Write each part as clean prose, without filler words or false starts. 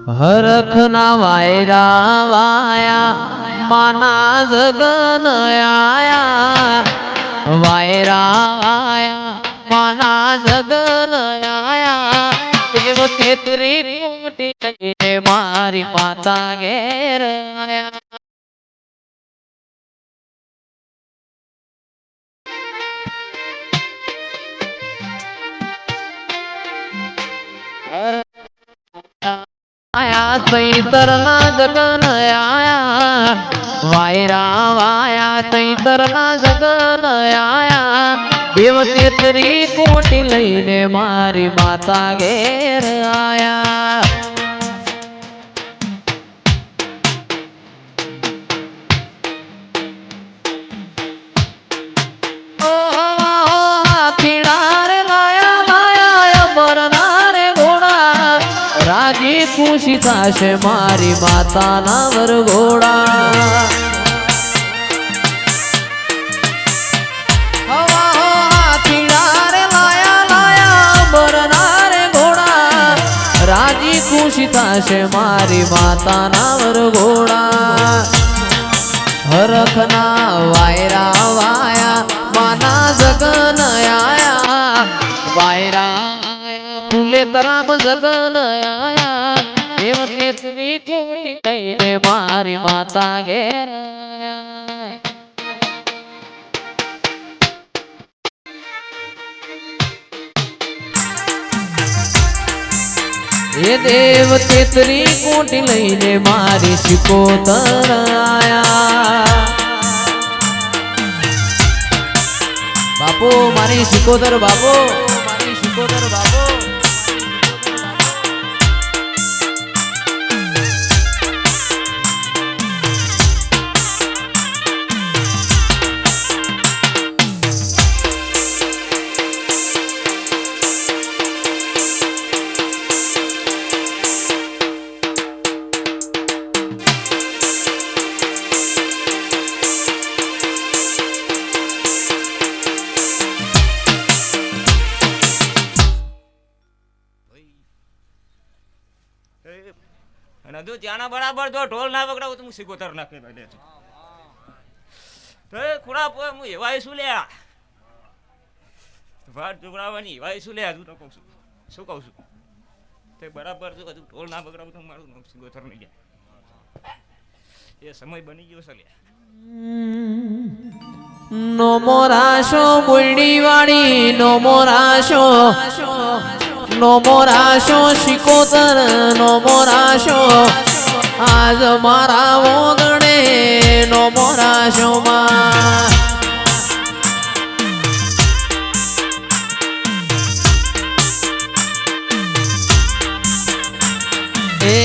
હરખના વાયરા વાયા માના જગન આયા વાયરા વાયા માના જગન આયા દેવ તેત્રી કોટી મારી માતા ઘેર આયા आया तैतरना जगन आया वायरा वाया तैतरना जगन आया देव तेतरी कोटी लईने मारी माता घेर आया રાજી ખુશી થશે મારી માતાના વરઘોડા રાજી ખુશી થશે મારી માતાના વરઘોડા હરખના વાયરા વાયા માના જગન આયા વાયરા ફૂલે તરામ જગન આયા દેવ તેત્રી કોટી લઈને મારી માતા ઘેર એ દેવ તેત્રી કોટી લઈને મારી શિકોતર આયા બાપુ મારી શિકોતર બાપુ મારી શિકોતર બાપુ અને જો ત્યાંના બરાબર જો ઢોલ ના વગડાવું તો હું સિકોતર નાખી દે તો એ ખુડા પોય હું એવાય શું લે વાત જોગડાવાની એવાય શું લે હજુ તો કહું છું શું કહું છું તે બરાબર જો હજુ ઢોલ ના વગડાવું તો મારું નામ સિકોતર નહીં જાય એ સમય બની ગયો છે લે નો મોરાશો બુલડી વાળી નો મોરાશો નો મોરાશો શિકોતર નો મોરાશો આજ મારા ઓગણે નો મોરાશો માં એ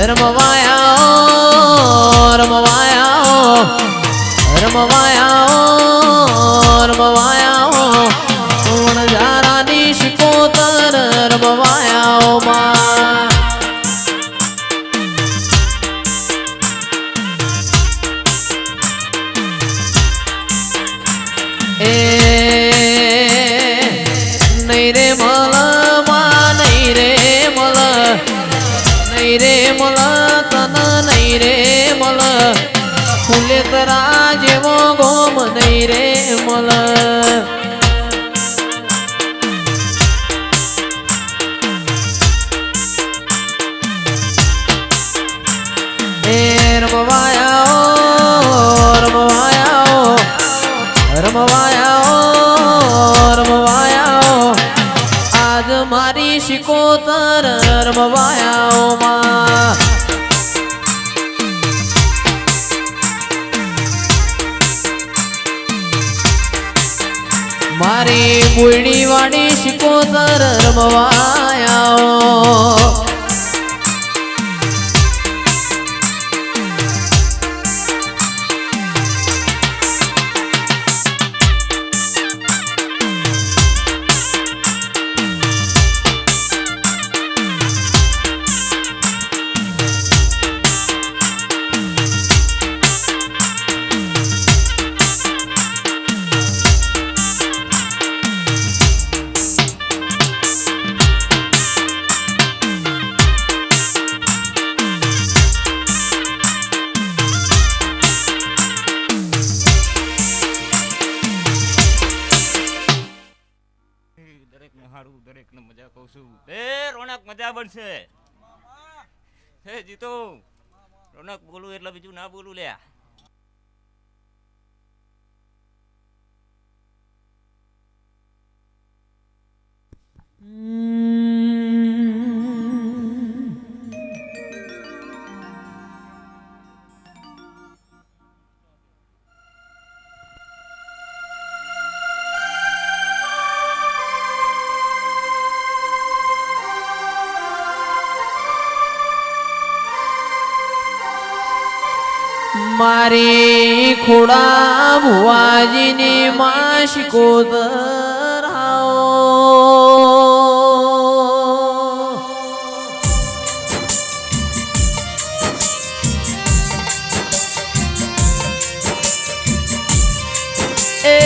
રમવાયા રમવાયા રમવાયા રમવાયા જારાની શિકોતર રમવાયા માં એ નહીં રે મલ માં નહીં રે મલ નહીં રે મલ તન નહીં રે મલ ફૂલે તરા જેવો ગોમ નહીં રે મલ આજ મારી શિકોતર રમવાયા માં મારી બુલડી વાળી શિકોતર રમવાયા મારું દરેકને મજા કહું છું. એ રોનક મજા બનશે. હે જીતો રોનક બોલું એટલે બીજું ના બોલું લ્યા. મારી ખોડા ભુવાજીની માશકો ધરાવો એ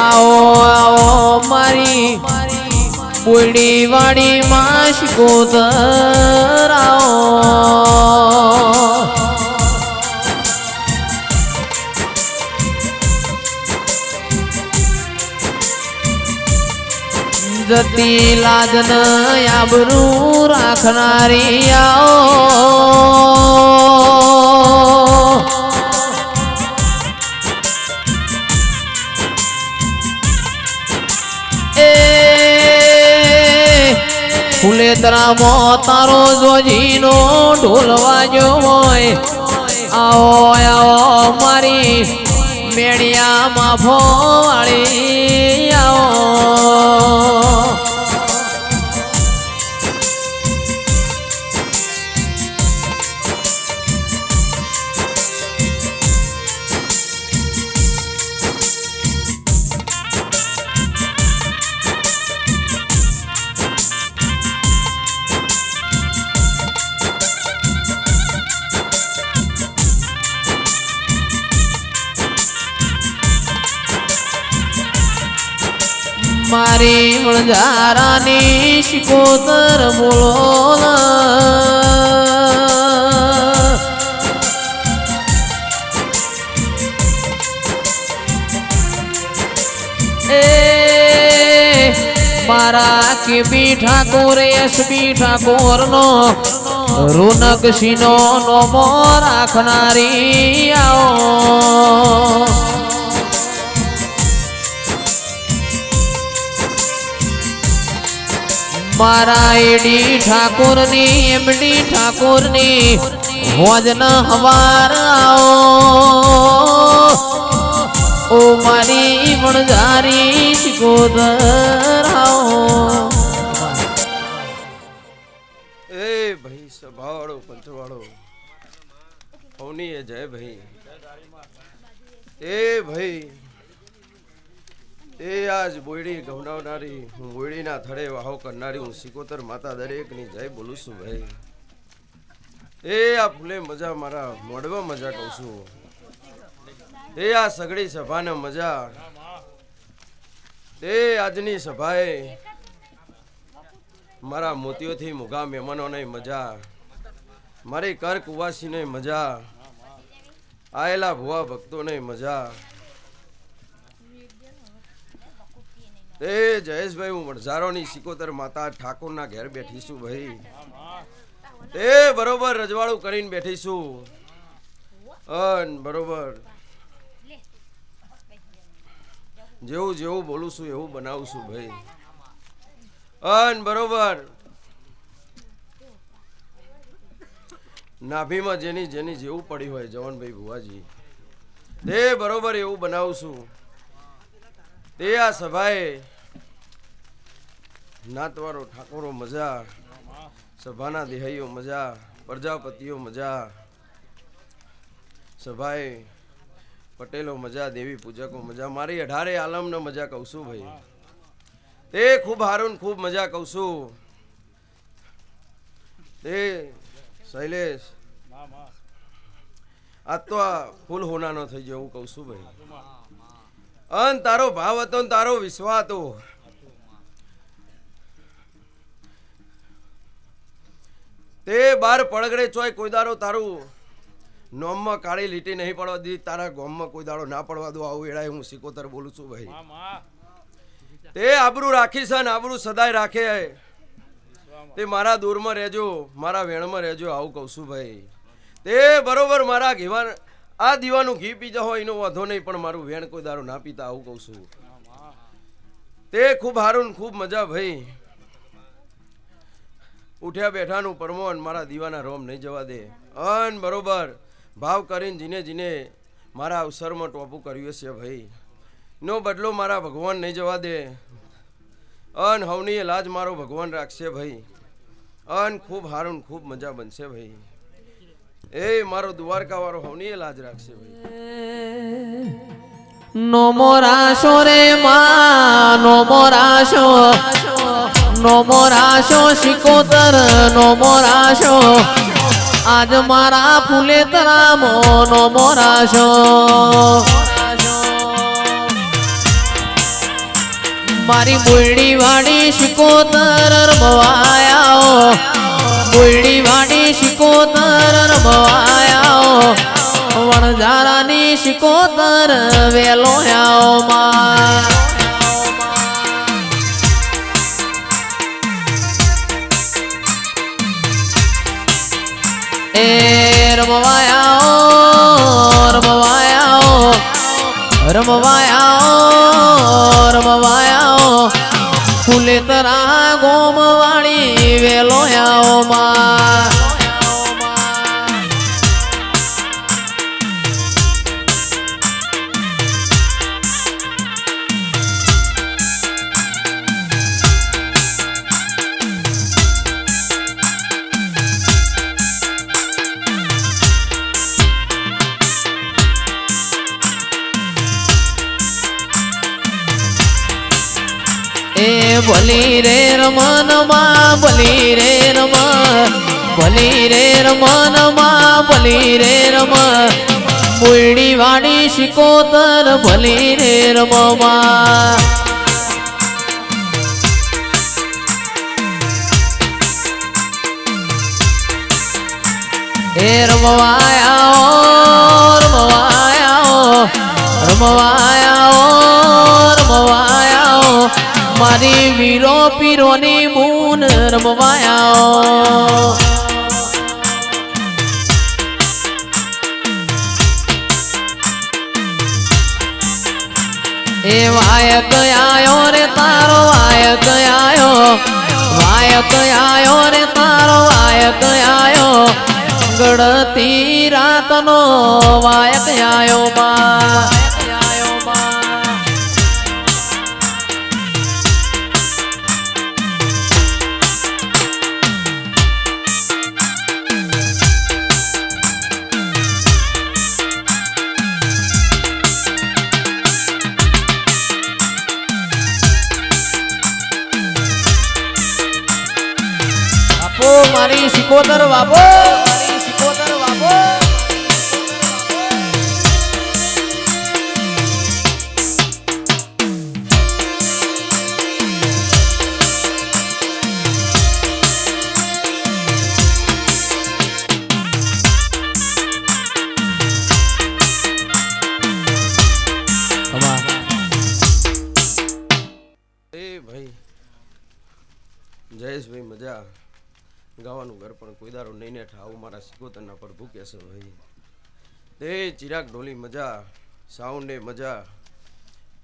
આવો આવો મારી બોડી વાળી માશકો ધરાવો જતી લાજન આબરૂ રાખનારી આવો ફુલેતરામાં તારો જોજીનો ઢોલ વાગ્યો હોય આવો આવો મારી મેળિયામાં ફોવાળી આવો મારી વણઝારાની શિકોતર બોલો એ મારા કેપી ઠાકોર એસપી ઠાકોર નો રોનક સિંહનો નોમો રાખનારી આવો મારા એડી ઠાકોરની એમડી ઠાકોરની હોજના હવાર આવો ઓ મારી વણઝારી શિકોતર આવો એ ભાઈ સભાવાળો પંચવાળો અવનીએ જય ભાઈ એ ભાઈ એ આજ બોયડી ગવડાવનારી હું બોયડીના થડે વાહો કરનારી હું સિકોતર માતા દરેકની જય બોલું છું ભાઈ એ આ ફૂલે મજા મારા મોઢવા મજા કહું છું એ આ સગડી સભાને મજા એ આજની સભાએ મારા મોતીઓથી મુગા મહેમાનોને મજા મારી કર કુવાસીને મજા આયેલા ભુવા ભક્તોને મજા એ જયેશભાઈ હું વણઝારોની સિકોતર માતા ઠાકોરના ઘેર બેઠી છું ભાઈ એ બરોબર રજવાડું કરીને બેઠી છું બરોબર જેવું જેવું બોલું છું એવું બનાવું છું ભાઈ બરોબર નાભીમાં જેની જેની જેવું પડી હોય જવાનભાઈ ભુવાજી તે બરોબર એવું બનાવું છું તે આ સભાએ નાતવારો ઠાકોરો મજા સભાના દેહાઈઓ મજા પ્રજાપતિઓ મજા સભાએ પટેલો મજા દેવી પૂજકો મજા મારી 18 આલમને મજા કહું છું ભાઈ તે ખૂબ હારું ખૂબ મજા કહું છું તે શૈલેષ આ તો આ ફૂલ હોનાનો થઈ ગયો હું કહું છું ભાઈ અન તારો ભાવ હતો ને તારો વિશ્વાસ હતો તે બાર પડગડે ચોય કોઈ દારો તારું નોમમાં કાળી લીટી નહીં પડવા દીધી, તારા ગોમમાં કોઈ દાડો ના પડવા દો, આવું એડાય હું સિકોતર બોલું છું ભાઈ. તે આબરૂ રાખી છે ને આબરૂ સદાય રાખે. તે મારા દૂરમાં રહેજો, મારા વેણમાં રહેજો, આવું કહું છું ભાઈ. તે બરોબર મારા ઘીવા આ દીવાનું ઘી પી જાઓ એનો વાંધો નહીં, પણ મારું વેણ કોઈ દારૂ ના પીતા, આવું કહું છું. તે ખૂબ સારું ને ખૂબ મજા ભાઈ. ઉઠ્યા બેઠાનું પરમોન મારા દીવાના રોમ નહીં જવા દે. અન બરોબર ભાવ કરીને જીને જીને મારા અવસરમાં ટોપું કર્યું છે ભાઈ, નો બદલો મારા ભગવાન નહીં જવા દે. અન હવની લાજ મારો ભગવાન રાખશે ભાઈ. અન ખૂબ સારું ને ખૂબ મજા બનશે ભાઈ. એ મારો દ્વારકા વાળો હવની લાજ રાખશે ભાઈ. નો મોરાશો રે માં, નો મોરાશો, નો મોરાશો સિકોતર, નો મોરાશો આજ મારા ફૂલે તરામો, નો મોરાશો. મારી બોયડી વાડી સિકોતર રમવાયાઓ, બોયડી વાડી સિકોતર રમવાયાઓ, વણઝારાની સિકોતર વેલો આવો માં. એ રમવાયાઓ, રમવાયાઓ, રમવાયાઓ, રમવાયાઓ, ફૂલેતરા ગોમવાળી વેલો આવો માં. એ ભલી રે રમન માં, ભલી રે રમ, ભલી રે રમન માં, ભલી રે રમ, બોયડી વાડી સિકોતર ભલી રે રમમાં. એ રમવાયાઓ, રમવાયાઓ, રમવાયાઓ, રમવાયાઓ, મારી વીરો પીરોની મૂન રમવાયાઓ. એ વાયક આયો રે તારો વાયક આયો, વાયક આયો રે તારો વાયક આયો, ગળતી રાતનો વાયક આયો માં. મારી સિકોતર બાપો, મારી સિકોતર બાપો. એ ભાઈ જયેશભાઈ મજા ગાવાનું ઘર પણ કોઈ દારો નહીં ને ઠાવું મારા સિકોતરના પર ભૂકે છે ભાઈ. તે ચિરાગ ઢોલી મજા, સાઉન્ડે મજા,